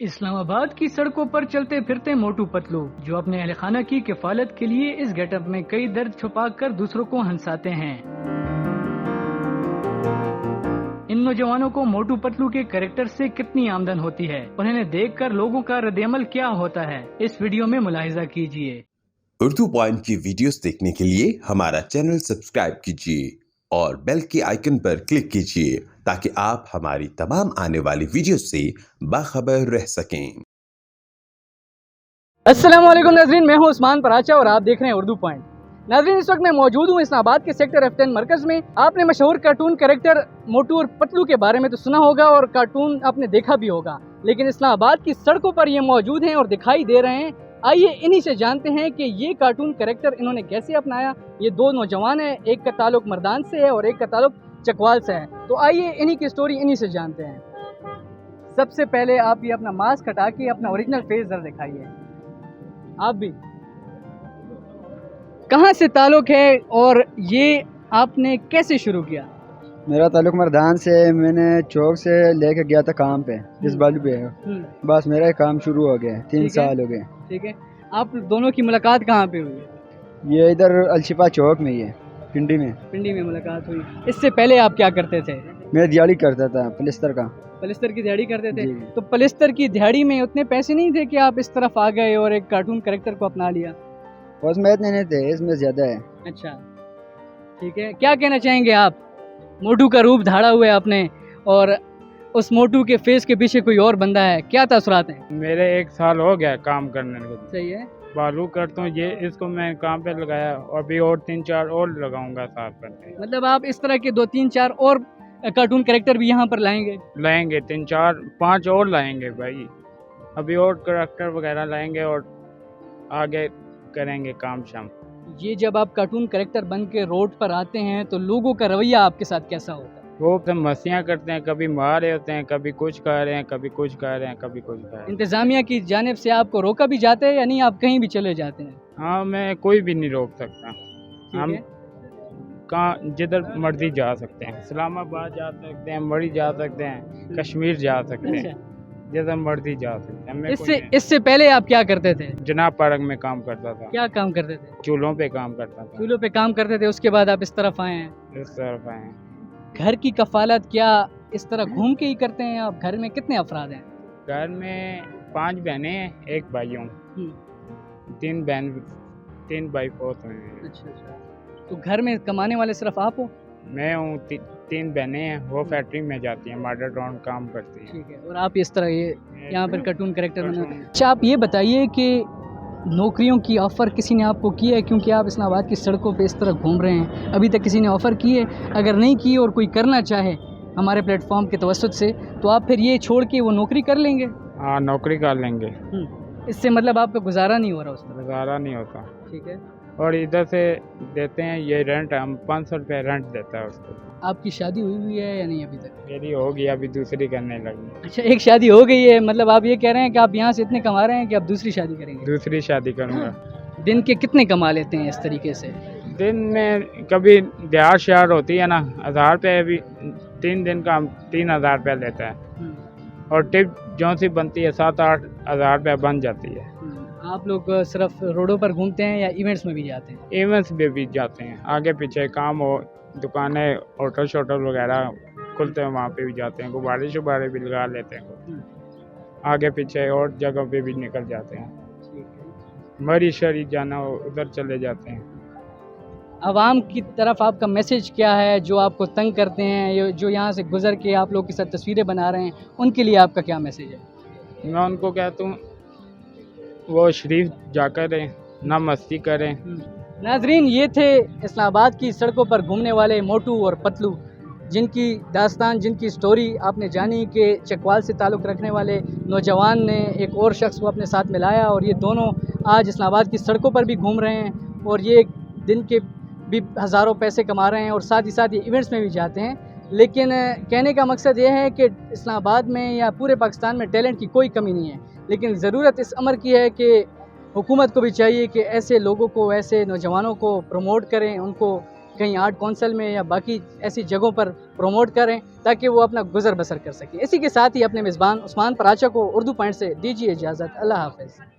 इस्लामाबाद की सड़कों पर चलते फिरते मोटू पतलू, जो अपने अहल खाना की किफालत के लिए इस गेटअप में कई दर्द छुपाकर दूसरों को हंसाते हैं। इन नौजवानों को मोटू पतलू के कैरेक्टर से कितनी आमदन होती है और इन्हें देखकर लोगों का रद्देअमल क्या होता है, इस वीडियो में मुलाहिजा कीजिए। उर्दू पॉइंट की वीडियोस देखने के लिए हमारा चैनल सब्सक्राइब कीजिए और बेल के आइकन पर क्लिक कीजिए ताकि आप हमारी तमाम आने वाली वीडियो से बाखबर रह सकें। अस्सलाम वालेकुम नाज़रीन, मैं हूं उस्मान पराचा और आप देख रहे हैं उर्दू पॉइंट। नाज़रीन, इस वक्त मैं मौजूद हूं इस्लामाबाद के सेक्टर F10 मरकज़ में। आपने मशहूर कार्टून कैरेक्टर मोटू और पतलू के बारे में तो सुना होगा और कार्टून आपने देखा भी होगा, लेकिन इस्लामाबाद की सड़कों पर ये मौजूद हैं और दिखाई दे रहे हैं। आइए इन्हीं से जानते हैं कि ये कार्टून कैरेक्टर इन्होंने कैसे अपनाया। ये दो नौजवान हैं, एक का ताल्लुक मर्दान से है और एक का ताल्लुक चकवाल से है। तो आइए इन्हीं की स्टोरी इन्हीं से जानते हैं। सबसे पहले आप ये अपना मास्क हटा के अपना ओरिजिनल फेस जरा दिखाइए। आप भी कहाँ से ताल्लुक है और ये आपने कैसे शुरू किया? मेरा ताल्लुक मर्दान से। मैंने चौक से लेके गया था काम पे, जिस बाजू पे है, बस मेरा काम शुरू हो गया। 3 साल हो गए। ठीक है, आप दोनों की मुलाकात कहाँ पे हुई? ये इधर अलशिफा चौक में ही है, पिंडी में। पिंडी में मुलाकात हुई। इससे पहले आप क्या करते थे? मैं दिहाड़ी करता था, पलिस्तर का। पलिस्तर की दिहाड़ी करते थे? जी। तो पलिस्तर की दिहाड़ी में उतने पैसे नहीं थे कि आप इस तरफ आ गए और एक कार्टून कैरेक्टर को अपना लिया? उसमें इतने नहीं थे, इसमें ज़्यादा है। अच्छा, ठीक है। क्या कहना चाहेंगे आप? मोटू का रूप धाड़ा हुआ है आपने और उस मोटू के फेस के पीछे कोई और बंदा है, क्या तासुरात हैं? मेरे 1 साल हो गया काम करने को। सही है। बालू करता हूँ, ये इसको मैं काम पे लगाया और भी और 3-4 और लगाऊंगा साफ करके। मतलब आप इस तरह के 2-3-4 और कार्टून कैरेक्टर भी यहाँ पर लाएंगे? लाएंगे 3-4-5 और लाएंगे भाई, अभी और कैरेक्टर वगैरह लाएंगे और आगे करेंगे काम शाम। ये जब आप कार्टून कैरेक्टर बन के रोड पर आते हैं तो लोगों का रवैया आपके साथ कैसा होता है? वो सब मस्तियाँ करते हैं, कभी मार रहे होते हैं, कभी कुछ कह रहे हैं, कभी कुछ कह रहे हैं, कभी कुछ कह रहे हैं। इंतजामिया की जानिब से आपको रोका भी जाता है या नहीं, आप कहीं भी चले जाते हैं? हाँ, मैं कोई भी नहीं रोक सकता। हम कहाँ जिधर मर्जी जा सकते हैं, इस्लामाबाद जा सकते हैं, मरी जा सकते हैं, कश्मीर जा सकते हैं, जिधर मर्जी जा सकते हैं। इससे पहले आप क्या करते थे? जनाब पार्क में काम करता था। क्या काम करते थे? चूल्हों पे काम करता था। चूल्हों पे काम करते थे, उसके बाद आप इस तरफ आए हैं? इस तरफ आए हैं। घर की कफालत क्या इस तरह घूम के ही करते हैं आप? घर में कितने अफराद हैं? घर में 5 बहनें हैं, 1 भाई हूँ। 3 बहन 3 भाई बहुत हैं। अच्छा। तो घर में कमाने वाले सिर्फ आप हो? मैं हूँ, 3 बहनें हैं, वो फैक्ट्री में जाती हैं, मॉडल टाउन काम करती हैं। ठीक है। और आप इस तरह ये यहाँ पर कार्टून कैरेक्टर बना। अच्छा, आप ये बताइए कि नौकरियों की ऑफ़र किसी ने आपको की है? क्योंकि आप इस्लामाबाद की सड़कों पे इस तरह घूम रहे हैं, अभी तक किसी ने ऑफ़र की है? अगर नहीं की और कोई करना चाहे हमारे प्लेटफॉर्म के तवस्सुत से, तो आप फिर ये छोड़ के वो नौकरी कर लेंगे? हाँ, नौकरी कर लेंगे। इससे मतलब आपका गुजारा नहीं हो रहा? उसमें गुजारा नहीं होता। ठीक है। और इधर से देते हैं ये रेंट, हम 500 रुपये रेंट देता है उसको। आपकी शादी हुई है या नहीं अभी तक? मेरी हो गई, अभी दूसरी करने लगी। अच्छा, एक शादी हो गई है, मतलब आप ये कह रहे हैं कि आप यहाँ से इतने कमा रहे हैं कि आप दूसरी शादी करेंगे? दूसरी शादी करूँगा। दिन के कितने कमा लेते हैं इस तरीके से? दिन में कभी दिहाड़ शहाड़ होती है ना, 1000 रुपये, अभी 3 दिन का 3000 रुपये लेता है और टिप जो सी बनती है 7-8 हज़ार रुपये बन जाती है। आप लोग सिर्फ रोडों पर घूमते हैं या इवेंट्स में भी जाते हैं? इवेंट्स में भी जाते हैं, आगे पीछे काम हो, दुकानें होटल शोटल वगैरह खुलते हैं, वहाँ पे भी जाते हैं, गुब्बारे शुब्बारे भी लगा लेते हैं, आगे पीछे और जगहों पे भी निकल जाते हैं। मरी शरी जाना हो उधर चले जाते हैं। आवाम की तरफ आपका मैसेज क्या है? जो आपको तंग करते हैं, जो यहाँ से गुजर के आप लोग के साथ तस्वीरें बना रहे हैं, उनके लिए आपका क्या मैसेज है? मैं उनको कहता हूँ वो शरीफ जाकर रहें, ना मस्ती करें। नाजरीन, ये थे इस्लामाबाद की सड़कों पर घूमने वाले मोटू और पतलू, जिनकी दास्तान, जिनकी स्टोरी आपने जानी कि चकवाल से ताल्लुक़ रखने वाले नौजवान ने एक और शख्स को अपने साथ मिलाया और ये दोनों आज इस्लामाबाद की सड़कों पर भी घूम रहे हैं और ये दिन के भी हज़ारों पैसे कमा रहे हैं और साथ ही साथ ये इवेंट्स में भी जाते हैं। लेकिन कहने का मकसद ये है कि इस्लामाबाद में या पूरे पाकिस्तान में टैलेंट की कोई कमी नहीं है, लेकिन ज़रूरत इस अमर की है कि हुकूमत को भी चाहिए कि ऐसे लोगों को, ऐसे नौजवानों को प्रमोट करें, उनको कहीं आर्ट काउंसिल में या बाकी ऐसी जगहों पर प्रमोट करें ताकि वो अपना गुजर बसर कर सकें। इसी के साथ ही अपने मेज़बान उस्मान पराचा को उर्दू पॉइंट से दीजिए इजाज़त। अल्लाह हाफ़िज़।